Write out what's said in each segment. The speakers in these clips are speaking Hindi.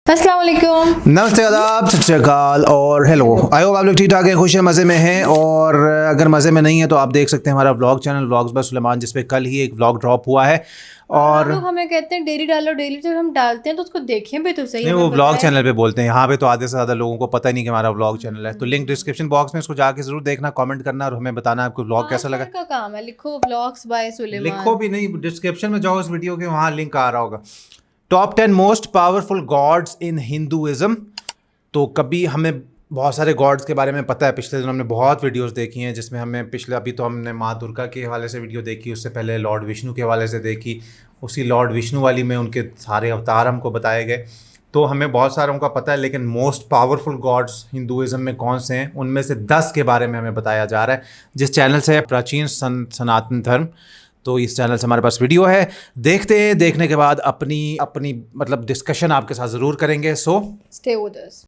अस्सलाम वालेकुम। नमस्ते, आदाब, सत श्री अकाल और हेलो। आई होप आप लोग ठीक ठाक हैं, खुश हैं, मज़े में हैं। और अगर मज़े में नहीं है तो आप देख सकते हैं हमारा vlog channel vlogs by Suleman, जिस पे कल ही एक व्लॉग ड्रॉप हुआ है। और लोग हमें कहते हैं डेली डालो, डेली जब हम डालते हैं तो उसको देखें भी तो सही। नहीं, वो व्लॉग चैनल पे बोलते हैं, यहाँ पे तो आधे से ज़्यादा लोगों को पता ही नहीं कि हमारा व्लॉग चैनल है। तो लिंक डिस्क्रिप्शन बॉक्स में, उसको जाके ज़रूर देखना, कमेंट करना और हमें बताना आपको व्लॉग कैसा लगा। का काम है, लिखो व्लॉग्स बाय सुलेमान। लिखो भी नहीं, डिस्क्रिप्शन में जाओ इस वीडियो के, वहाँ लिंक आ रहा होगा। Top 10 most powerful gods in Hinduism. तो कभी हमें बहुत सारे गॉड्स के बारे में पता है, पिछले दिनों हमने बहुत वीडियोस देखी हैं, जिसमें हमें अभी तो हमने माँ दुर्गा के हवाले से वीडियो देखी, उससे पहले लॉर्ड विष्णु के हवाले से देखी, उसी लॉर्ड विष्णु वाली में उनके सारे अवतार हमको बताए गए। तो हमें बहुत सारों का पता है, लेकिन मोस्ट पावरफुल गॉड्स हिंदुइज्म में कौन से हैं, उनमें से 10 के बारे में हमें बताया जा रहा है, जिस चैनल से है प्राचीन सनातन धर्म। तो इस चैनल से हमारे पास वीडियो है, देखते हैं। देखने के बाद अपनी मतलब डिस्कशन आपके साथ ज़रूर करेंगे। So stay with us.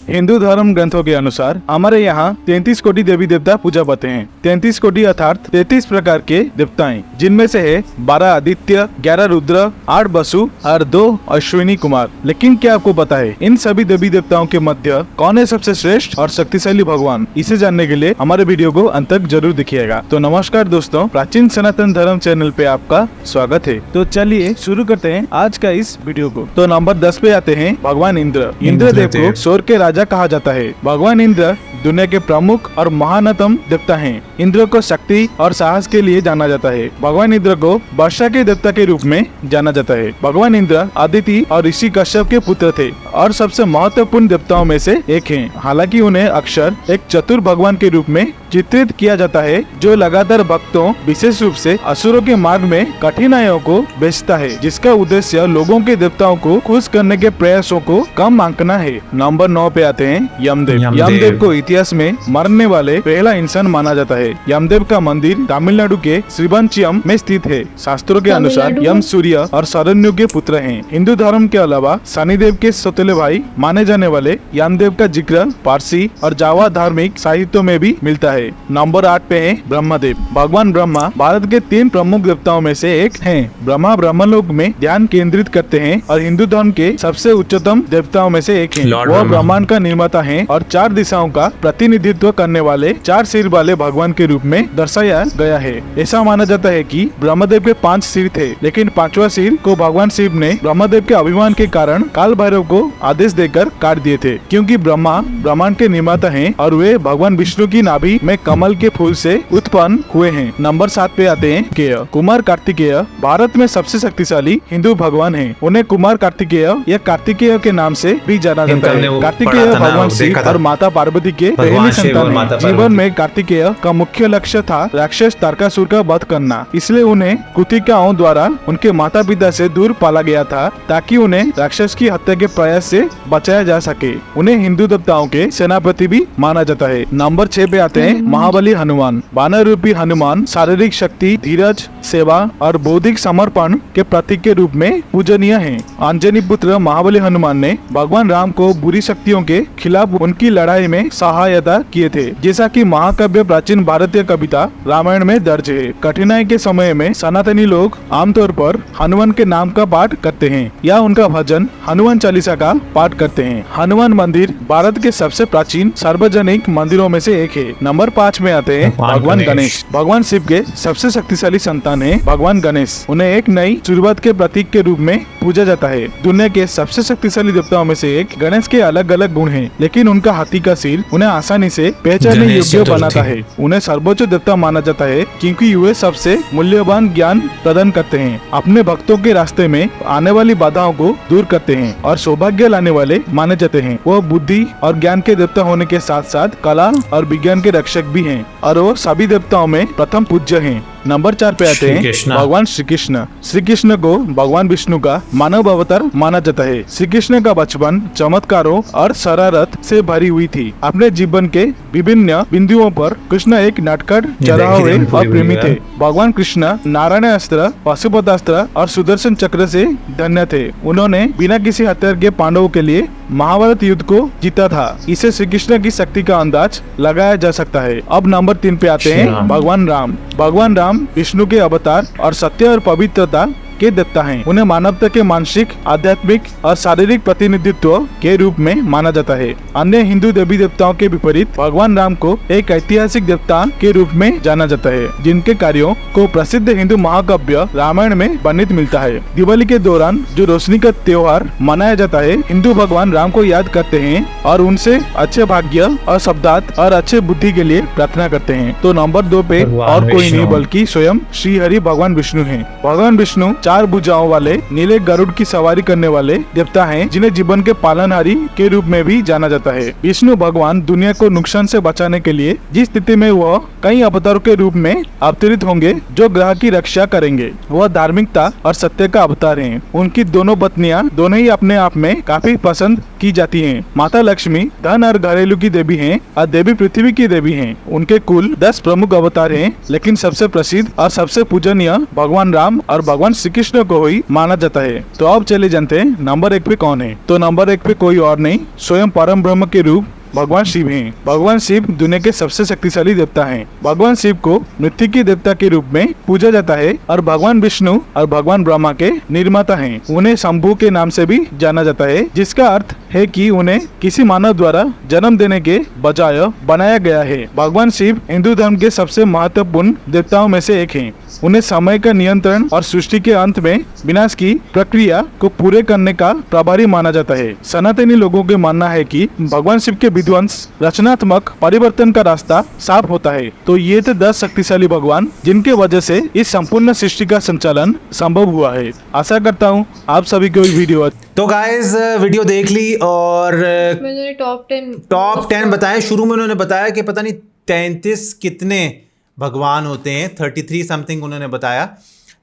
Hindu धर्म ग्रंथों के अनुसार हमारे यहाँ 33 कोटि देवी देवता पूजा पाते हैं। 33 कोटि अर्थात 33 प्रकार के देवताएं, जिनमें से है 12 आदित्य, 11 रुद्र, 8 वसु और 2 अश्विनी कुमार। लेकिन क्या आपको पता है इन सभी देवी देवताओं के मध्य कौन है सबसे श्रेष्ठ और शक्तिशाली भगवान? इसे जानने के लिए हमारे वीडियो को अंत तक जरूर देखिएगा। तो नमस्कार दोस्तों, प्राचीन सनातन धर्म चैनल पे आपका स्वागत है। तो चलिए शुरू करते हैं आज का इस वीडियो को। तो नंबर 10 पे आते हैं भगवान इंद्र। इंद्रदेव को स्वर्ग के राजा कहा जाता है। भगवान इंद्र दुनिया के प्रमुख और महानतम देवता हैं। इंद्र को शक्ति और साहस के लिए जाना जाता है। भगवान इंद्र को वर्षा के देवता के रूप में जाना जाता है। भगवान इंद्र अदिति और ऋषि कश्यप के पुत्र थे और सबसे महत्वपूर्ण देवताओं में से एक हैं। हालांकि उन्हें अक्सर एक चतुर भगवान के रूप में चित्रित किया जाता है, जो लगातार भक्तों, विशेष रूप से असुरों के मार्ग में कठिनाइयों को भेजता है, जिसका उद्देश्य लोगों के देवताओं को खुश करने के प्रयासों को कम आंकना है। नंबर 9 पे आते हैं यमदेव। यमदेव को इतिहास में मरने वाले पहला इंसान माना जाता है। यमदेव का मंदिर तमिलनाडु के श्रीवंचियम में स्थित है। शास्त्रों के अनुसार यम सूर्य और शरण्यु के पुत्र हैं। हिंदू धर्म के अलावा शनिदेव के सौतेले भाई माने जाने वाले यमदेव का जिक्र पारसी और जावा धार्मिक साहित्यों में भी मिलता है। नंबर 8 पे है ब्रह्मदेव। भगवान ब्रह्मा भारत के 3 प्रमुख देवताओं में से एक हैं। ब्रह्मा ब्रह्मलोक में ध्यान केंद्रित करते हैं और हिंदू धर्म के सबसे उच्चतम देवताओं में से एक हैं। वह ब्रह्मांड का निर्माता हैं और 4 दिशाओं का प्रतिनिधित्व करने वाले 4 सिर वाले भगवान के रूप में दर्शाया गया है। ऐसा माना जाता है कि ब्रह्मदेव के 5 सिर थे, लेकिन 5वां सिर को भगवान शिव ने ब्रह्मदेव के अभिमान के कारण काल भैरव को आदेश देकर काट दिए थे, क्योंकि ब्रह्मा ब्रह्मांड के निर्माता हैं और वे भगवान विष्णु की नाभि में कमल के फूल से उत्पन्न हुए हैं। नंबर 7 पे आते हैं कार्तिकेय। कुमार कार्तिकेय भारत में सबसे शक्तिशाली हिंदू भगवान हैं। उन्हें कुमार कार्तिकेय या कार्तिकेय के नाम से भी जाना जाता है। कार्तिकेय भगवान शिव और माता पार्वती के पहली संतान हैं। जीवन में कार्तिकेय का मुख्य लक्ष्य था राक्षस तारकासुर का वध करना, इसलिए उन्हें कुतिकाओं द्वारा उनके माता पिता से दूर पाला गया था, ताकि उन्हें राक्षस की हत्या के प्रयास से बचाया जा सके। उन्हें हिंदू देवताओं के सेनापति भी माना जाता है। नंबर 6 पे आते हैं महाबली हनुमान। बानर रूपी हनुमान शारीरिक शक्ति, धीरज, सेवा और बौद्धिक समर्पण के प्रतीक के रूप में पूजनीय हैं। अंजनी पुत्र महाबली हनुमान ने भगवान राम को बुरी शक्तियों के खिलाफ उनकी लड़ाई में सहायता किए थे, जैसा कि महाकाव्य प्राचीन भारतीय कविता रामायण में दर्ज है। कठिनाई के समय में सनातनी लोग आमतौर पर हनुमान के नाम का पाठ करते हैं या उनका भजन हनुमान चालीसा का पाठ करते हैं। हनुमान मंदिर भारत के सबसे प्राचीन सार्वजनिक मंदिरों में से एक है। नंबर 5 में आते हैं भगवान गणेश। भगवान शिव के सबसे शक्तिशाली संतान है भगवान गणेश। उन्हें एक नई शुरुआत के प्रतीक के रूप में पूजा जाता है। दुनिया के सबसे शक्तिशाली देवताओं में से एक। गणेश के अलग अलग गुण हैं, लेकिन उनका हाथी का सिर उन्हें आसानी से पहचानने योग्य बनाता है। उन्हें सर्वोच्च देवता माना जाता है, क्योंकि वे सबसे मूल्यवान ज्ञान प्रदान करते हैं, अपने भक्तों के रास्ते में आने वाली बाधाओं को दूर करते हैं और सौभाग्य लाने वाले माने जाते हैं। वो बुद्धि और ज्ञान के देवता होने के साथ साथ कला और विज्ञान के रक्षक भी हैं और वो सभी देवताओं में प्रथम पूज्य हैं। नंबर 4 पे आते हैं भगवान श्री कृष्ण। श्री कृष्ण को भगवान विष्णु का मानव अवतार माना जाता है। श्री कृष्ण का बचपन चमत्कारों और शरारत से भरी हुई थी। अपने जीवन के विभिन्न बिंदुओं पर कृष्ण एक नटखट, चढ़ा हुए और प्रेमी थे। भगवान कृष्ण नारायण अस्त्र, पाशुपतास्त्र और सुदर्शन चक्र से धन्य थे। उन्होंने बिना किसी हथियार के पांडवों के लिए महाभारत युद्ध को जीता था। इसे श्री कृष्ण की शक्ति का अंदाज लगाया जा सकता है। अब नंबर 3 पे आते हैं भगवान राम। भगवान राम विष्णु के अवतार और सत्य और पवित्रता के देवता हैं। उन्हें मानवता के मानसिक, आध्यात्मिक और शारीरिक प्रतिनिधित्व के रूप में माना जाता है। अन्य हिंदू देवी देवताओं के विपरीत भगवान राम को एक ऐतिहासिक देवता के रूप में जाना जाता है, जिनके कार्यों को प्रसिद्ध हिंदू महाकाव्य रामायण में वर्णित मिलता है। दिवाली के दौरान जो रोशनी का त्योहार मनाया जाता है, हिंदू भगवान राम को याद करते हैं और उनसे अच्छे भाग्य और शब्दार्थ और अच्छे बुद्धि के लिए प्रार्थना करते हैं। तो नंबर 2 पे और कोई नहीं बल्कि स्वयं श्री हरि भगवान विष्णु हैं। भगवान विष्णु 4 भुजाओं वाले नीले गरुड़ की सवारी करने वाले देवता हैं, जिन्हें जीवन के पालनहारी के रूप में भी जाना जाता है। विष्णु भगवान दुनिया को नुकसान से बचाने के लिए जिस स्थिति में वह कई अवतारों के रूप में अवतरित होंगे जो ग्रह की रक्षा करेंगे, वह धार्मिकता और सत्य का अवतार हैं। उनकी दोनों पत्नियां दोनों ही अपने आप में काफी पसंद की जाती हैं। माता लक्ष्मी धन और घरेलू की देवी हैं और देवी पृथ्वी की देवी हैं। उनके कुल 10 प्रमुख अवतार हैं, लेकिन सबसे प्रसिद्ध और सबसे पूजनीय भगवान राम और भगवान श्री कृष्ण को ही माना जाता है। तो अब चले जानते हैं नंबर 1 पे कौन है। तो नंबर 1 पे कोई और नहीं, स्वयं परम ब्रह्म के रूप भगवान शिव हैं। भगवान शिव दुनिया के सबसे शक्तिशाली देवता हैं। भगवान शिव को मृत्यु के देवता के रूप में पूजा जाता है और भगवान विष्णु और भगवान ब्रह्मा के निर्माता हैं। उन्हें शंभु के नाम से भी जाना जाता है, जिसका अर्थ है कि उन्हें किसी मानव द्वारा जन्म देने के बजाय बनाया गया है। भगवान शिव हिंदू धर्म के सबसे महत्वपूर्ण देवताओं में से एक हैं। उन्हें समय का नियंत्रण और सृष्टि के अंत में विनाश की प्रक्रिया को पूरे करने का प्रभारी माना जाता है। सनातनी लोगों के मानना है कि भगवान शिव के विध्वंस रचनात्मक परिवर्तन का रास्ता साफ होता है। तो ये थे 10 शक्तिशाली भगवान, जिनके वजह से इस संपूर्ण सृष्टि का संचालन संभव हुआ है। आशा करता हूँ आप सभी को वीडियो तो गाइज वीडियो देख ली और मैंने टॉप 10 बताए। शुरू में उन्होंने बताया कि पता नहीं 33 कितने भगवान होते हैं, 33 समथिंग उन्होंने बताया,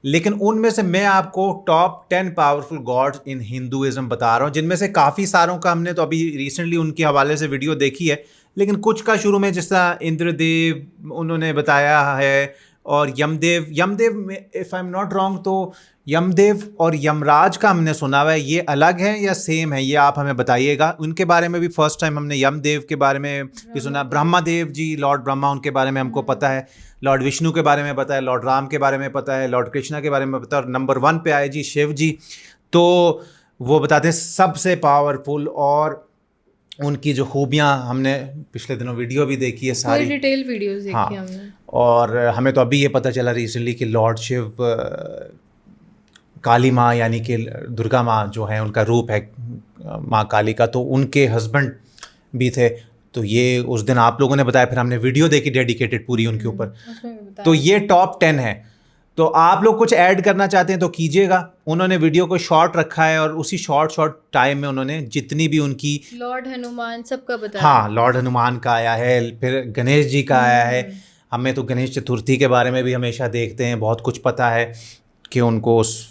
लेकिन उनमें से मैं आपको top 10 powerful gods in Hinduism बता रहा हूँ, जिनमें से काफ़ी सारों का हमने तो अभी रिसेंटली उनके हवाले से वीडियो देखी है, लेकिन कुछ का शुरू में जिस तरह इंद्रदेव उन्होंने बताया है और Yamdev if I am not wrong तो यमदेव और यमराज का हमने सुना हुआ है। ये अलग है या सेम है, ये आप हमें बताइएगा। उनके बारे में भी फर्स्ट टाइम हमने यमदेव के बारे में भी सुना। ब्रह्मा देव जी, लॉर्ड ब्रह्मा, उनके बारे में हमको पता है। लॉर्ड विष्णु के बारे में पता है, लॉर्ड राम के बारे में पता है, लॉर्ड कृष्णा के बारे में पता है, और नंबर 1 पे आए जी शिव जी। तो वो बताते हैं सबसे पावरफुल, और उनकी जो खूबियाँ हमने पिछले दिनों वीडियो भी देखी है, सारी डिटेल वीडियोस देखी हाँ, हमने। और हमें तो अभी ये पता चला रिसेंटली कि लॉर्ड शिव काली माँ यानी कि दुर्गा माँ जो है उनका रूप है माँ काली का, तो उनके हस्बैंड भी थे। तो ये उस दिन आप लोगों ने बताया, फिर हमने वीडियो देखी डेडिकेटेड पूरी उनके ऊपर। तो ये टॉप 10 है। तो आप लोग कुछ ऐड करना चाहते हैं तो कीजिएगा। उन्होंने वीडियो को शॉर्ट रखा है और उसी शॉर्ट टाइम में उन्होंने जितनी भी उनकी लॉर्ड हनुमान सबका बताया। हाँ, लॉर्ड हनुमान का आया है, फिर गणेश जी का आया है। हमें तो गणेश चतुर्थी के बारे में भी हमेशा देखते हैं, बहुत कुछ पता है कि उनको उस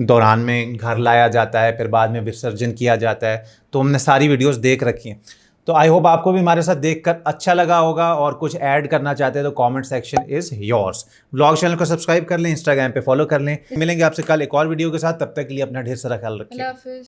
दौरान में घर लाया जाता है, फिर बाद में विसर्जन किया जाता है। तो हमने सारी वीडियोस देख रखी हैं। तो आई होप आपको भी हमारे साथ देखकर अच्छा लगा होगा, और कुछ ऐड करना चाहते हैं तो comment section is yours. Vlog channel को सब्सक्राइब कर लें, इंस्टाग्राम पे फॉलो कर लें। मिलेंगे आपसे कल एक और वीडियो के साथ, तब तक के लिए अपना ढेर सारा ख्याल रखिए। अल्लाह हाफिज़।